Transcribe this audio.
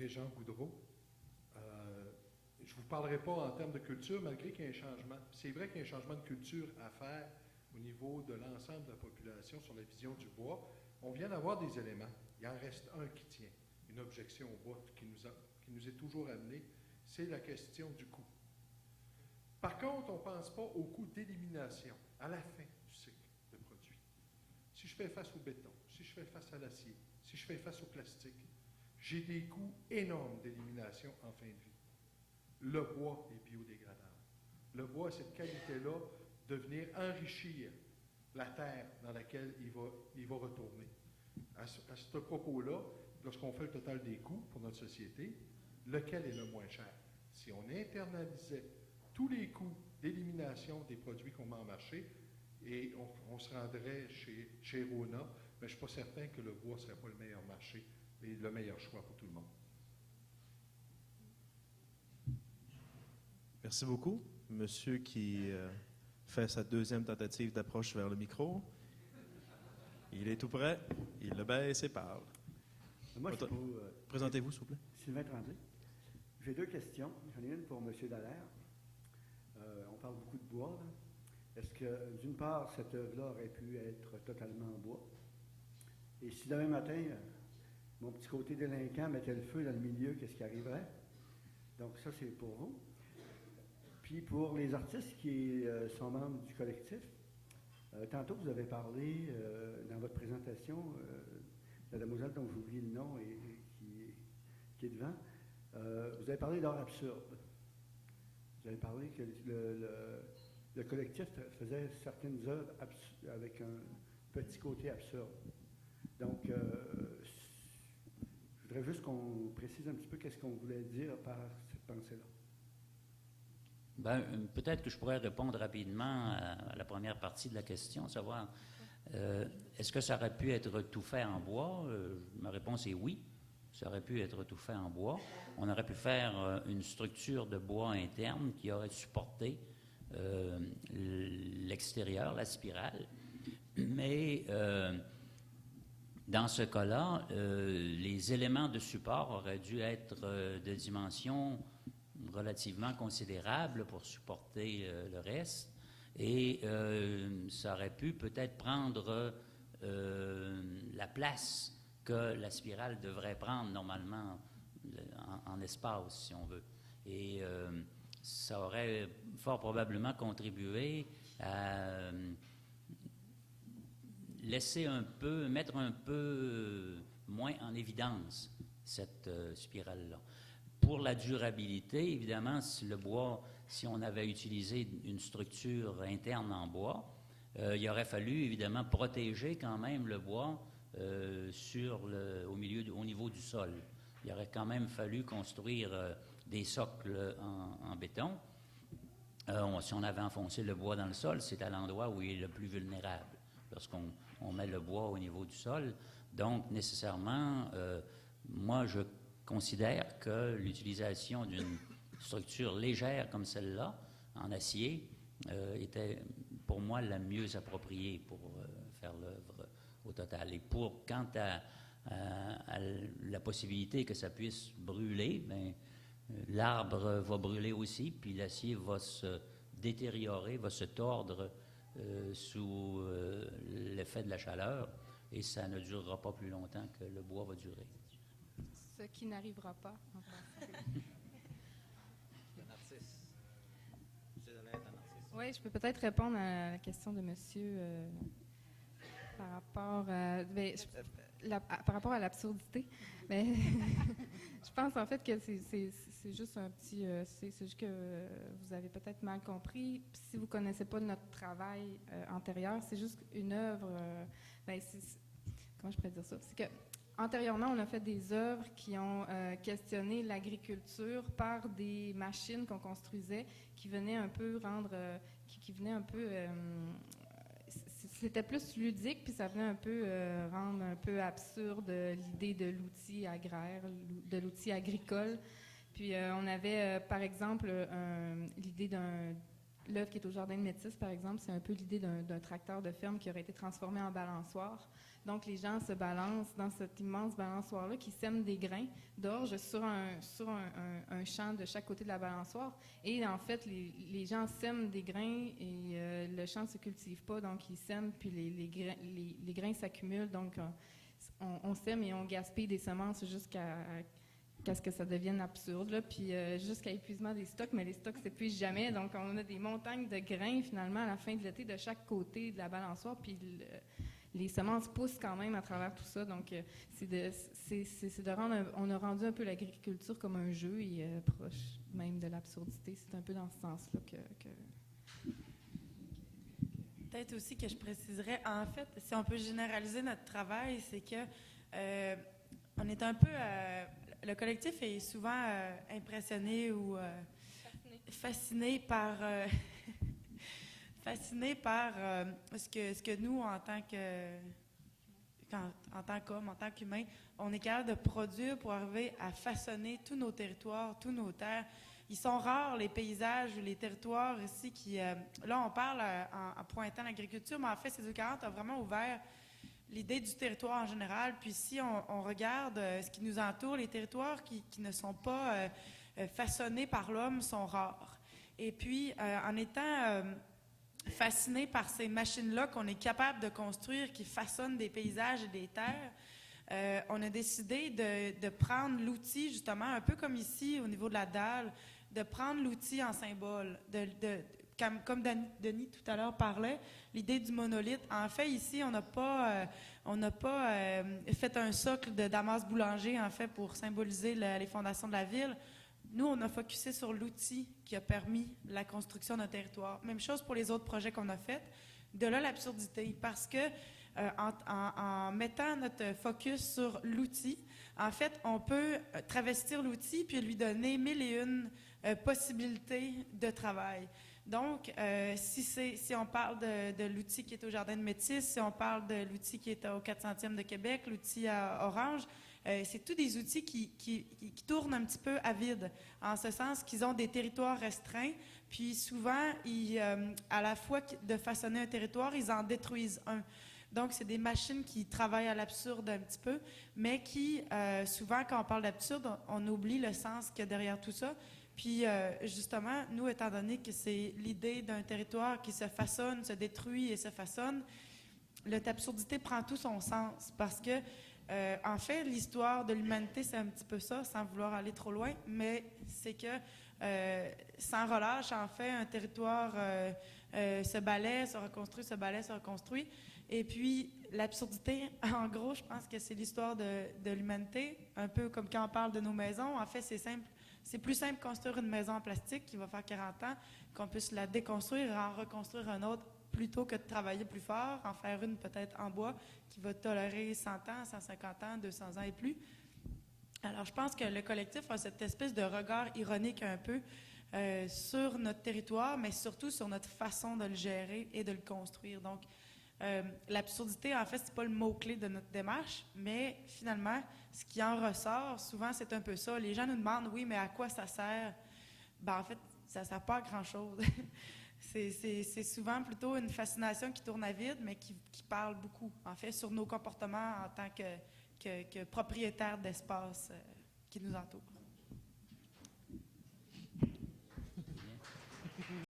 Régent Goudreau. Je ne vous parlerai pas en termes de culture, malgré qu'il y ait un changement. C'est vrai qu'il y a un changement de culture à faire au niveau de l'ensemble de la population sur la vision du bois. On vient d'avoir des éléments. Il en reste un qui tient, une objection au bois qui nous est toujours amenée, c'est la question du coût. Par contre, on ne pense pas au coût d'élimination à la fin du cycle de produit. Si je fais face au béton, si je fais face à l'acier, si je fais face au plastique, j'ai des coûts énormes d'élimination en fin de vie. Le bois est biodégradable. Le bois a cette qualité-là de venir enrichir la terre dans laquelle il va retourner. À ce propos-là, lorsqu'on fait le total des coûts pour notre société, lequel est le moins cher? Si on internalisait tous les coûts d'élimination des produits qu'on met en marché et on se rendrait chez Rona, mais je ne suis pas certain que le bois ne serait pas le meilleur marché et le meilleur choix pour tout le monde. Merci beaucoup. Monsieur qui fait sa deuxième tentative d'approche vers le micro. Il est tout prêt. Il le baisse et parle. Moi, Présentez-vous, s'il vous plaît. Sylvain Tremblay. J'ai deux questions. J'en ai une pour M. Dallaire. On parle beaucoup de bois. Là. Est-ce que, d'une part, cette œuvre-là aurait pu être totalement en bois? Et si demain matin, mon petit côté délinquant mettait le feu dans le milieu, qu'est-ce qui arriverait? Donc ça, c'est pour vous. Puis pour les artistes qui sont membres du collectif, tantôt vous avez parlé dans votre présentation de la demoiselle dont j'ai oublié le nom et qui est devant. Vous avez parlé d'art absurde. Vous avez parlé que le collectif faisait certaines œuvres avec un petit côté absurde. Donc, je voudrais juste qu'on précise un petit peu qu'est-ce qu'on voulait dire par cette pensée-là. Ben, peut-être que je pourrais répondre rapidement à la première partie de la question, savoir est-ce que ça aurait pu être tout fait en bois? Ma réponse est oui, ça aurait pu être tout fait en bois. On aurait pu faire une structure de bois interne qui aurait supporté l'extérieur, la spirale. Mais dans ce cas-là, les éléments de support auraient dû être de dimension relativement considérable pour supporter le reste, et ça aurait pu peut-être prendre la place que la spirale devrait prendre normalement en espace, si on veut. Et ça aurait fort probablement contribué à mettre un peu moins en évidence cette spirale-là. Pour la durabilité, évidemment, si on avait utilisé une structure interne en bois, il aurait fallu évidemment protéger quand même le bois au niveau du sol. Il aurait quand même fallu construire des socles en béton. Si on avait enfoncé le bois dans le sol, c'est à l'endroit où il est le plus vulnérable, lorsqu'on met le bois au niveau du sol. Donc, nécessairement, moi, je considère que l'utilisation d'une structure légère comme celle-là, en acier, était pour moi la mieux appropriée pour faire l'œuvre au total. Et quant à la possibilité que ça puisse brûler, bien, l'arbre va brûler aussi, puis l'acier va se détériorer, va se tordre sous l'effet de la chaleur, et ça ne durera pas plus longtemps que le bois va durer. Ce qui n'arrivera pas en passant. Oui, je peux peut-être répondre à la question de monsieur par rapport à l'absurdité. Mais je pense en fait que c'est juste un petit... c'est juste que vous avez peut-être mal compris. Puis si vous ne connaissez pas notre travail antérieur, c'est juste une œuvre... comment je pourrais dire ça? C'est que antérieurement, on a fait des œuvres qui ont questionné l'agriculture par des machines qu'on construisait qui venaient un peu c'était plus ludique, puis ça venait un peu rendre un peu absurde l'idée de l'outil agraire, de l'outil agricole. Puis on avait, par exemple, l'idée l'œuvre qui est au Jardin de Métis, par exemple, c'est un peu l'idée d'un tracteur de ferme qui aurait été transformé en balançoire. Donc, les gens se balancent dans cette immense balançoire-là qui sème des grains d'orge sur un champ de chaque côté de la balançoire. Et en fait, les gens sèment des grains et le champ ne se cultive pas, donc ils sèment, puis les grains s'accumulent. Donc, on sème et on gaspille des semences jusqu'à ce que ça devienne absurde, là, puis jusqu'à épuisement des stocks, mais les stocks ne s'épuisent jamais. Donc, on a des montagnes de grains, finalement, à la fin de l'été, de chaque côté de la balançoire, puis les semences poussent quand même à travers tout ça. Donc, on a rendu un peu l'agriculture comme un jeu et proche même de l'absurdité. C'est un peu dans ce sens-là que... Peut-être aussi que je préciserais, en fait, si on peut généraliser notre travail, c'est que on est un peu... le collectif est souvent impressionné ou fasciné par... fasciné par ce que nous, en tant qu'hommes, en tant qu'humains, on est capable de produire pour arriver à façonner tous nos territoires, tous nos terres. Ils sont rares, les paysages ou les territoires ici qui... là, on parle en pointant l'agriculture, mais en fait, CEDU40 a vraiment ouvert l'idée du territoire en général. Puis si on regarde ce qui nous entoure, les territoires qui ne sont pas façonnés par l'homme sont rares. Et puis, en étant... fasciné par ces machines-là qu'on est capable de construire, qui façonnent des paysages et des terres, on a décidé de prendre l'outil, justement, un peu comme ici, au niveau de la dalle, de prendre l'outil en symbole. Comme Denis tout à l'heure parlait, l'idée du monolithe. En fait, ici, on n'a pas fait un socle de Damas Boulanger, en fait, pour symboliser les fondations de la ville. Nous, on a focusé sur l'outil qui a permis la construction d'un territoire. Même chose pour les autres projets qu'on a faits. De là, l'absurdité, parce que en mettant notre focus sur l'outil, en fait, on peut travestir l'outil puis lui donner 1001 possibilités de travail. Donc, si on parle de l'outil qui est au Jardin de Métis, si on parle de l'outil qui est au 400e de Québec, l'outil à Orange, c'est tous des outils qui tournent un petit peu à vide, en ce sens qu'ils ont des territoires restreints, puis souvent, à la fois de façonner un territoire, ils en détruisent un. Donc, c'est des machines qui travaillent à l'absurde un petit peu, mais qui, souvent, quand on parle d'absurde, on oublie le sens qu'il y a derrière tout ça. Puis, justement, nous, étant donné que c'est l'idée d'un territoire qui se façonne, se détruit et se façonne, l'absurdité prend tout son sens, parce que en fait, l'histoire de l'humanité, c'est un petit peu ça, sans vouloir aller trop loin, mais c'est que sans relâche, en fait, un territoire se balaie, se reconstruit, se balaie, se reconstruit. Et puis, l'absurdité, en gros, je pense que c'est l'histoire de l'humanité, un peu comme quand on parle de nos maisons. En fait, c'est simple. C'est plus simple de construire une maison en plastique qui va faire 40 ans, qu'on puisse la déconstruire et en reconstruire un autre, plutôt que de travailler plus fort, en faire une peut-être en bois qui va tolérer 100 ans, 150 ans, 200 ans et plus. Alors, je pense que le collectif a cette espèce de regard ironique un peu sur notre territoire, mais surtout sur notre façon de le gérer et de le construire. Donc, l'absurdité, en fait, c'est pas le mot-clé de notre démarche, mais finalement, ce qui en ressort, souvent, c'est un peu ça. Les gens nous demandent, oui, mais à quoi ça sert? Ben, en fait, ça ne sert pas à grand-chose. C'est souvent plutôt une fascination qui tourne à vide, mais qui parle beaucoup, en fait, sur nos comportements en tant que propriétaires d'espace qui nous entourent.